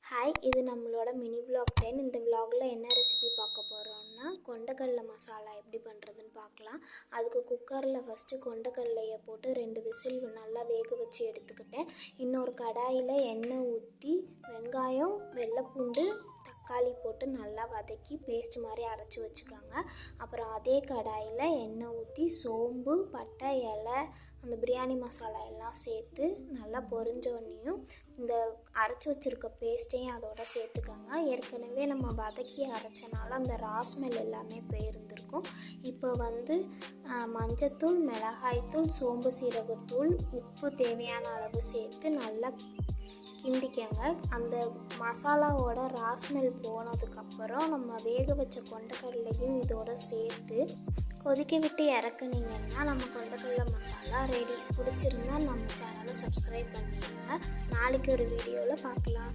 Hi, இது நம்மளோட mini vlog 10. இந்த vlogல என்ன ரெசிபி பார்க்க போகிறோம்னா கொண்டக்கடலை மசாலா எப்படி பண்ணுறதுன்னு பார்க்கலாம். அதுக்கு குக்கரில் ஃபஸ்ட்டு கொண்டக்கடலையை போட்டு 2 விசில் நல்லா வேக வச்சு எடுத்துக்கிட்டேன். இன்னொரு கடாயில் எண்ணெய் ஊற்றி வெங்காயம், வெள்ளைப்பூண்டு, தக்காளி போட்டு நல்லா வதக்கி பேஸ்ட் மாதிரி அரைச்சி வச்சுக்கோங்க. அப்புறம் அதே கடாயில் எண்ணெய் ஊற்றி சோம்பு, பட்டை, இலை, அந்த பிரியாணி மசாலா எல்லாம் சேர்த்து நல்லா பொரிஞ்சோன்னையும் இந்த அரைச்சி வச்சுருக்க பேஸ்ட்டையும் அதோட சேர்த்துக்கோங்க. ஏற்கனவே நம்ம வதக்கி அரைச்சனால அந்த ஸ்மெல் எல்லாமே போயிருந்துருக்கும். இப்போ மஞ்சத்தூள், மிளகாய்த்தூள், சோம்பு சீரகத்தூள், உப்பு தேவையான அளவு சேர்த்து நல்லா கிண்டிக்கங்க. அந்த மசாலாவோட ஸ்மெல் போனதுக்கப்புறம் நம்ம வேக வச்ச கொண்டக்கடலையும் இதோட சேர்த்து கொதிக்க விட்டு இறக்குனீங்கன்னா நம்ம கொண்டக்கடலை மசாலா ரெடி. பிடிச்சிருந்தா நம்ம சேனலை சப்ஸ்கிரைப் பண்ணிடுங்க. நாளைக்கு ஒரு வீடியோவில் பார்க்கலாம்.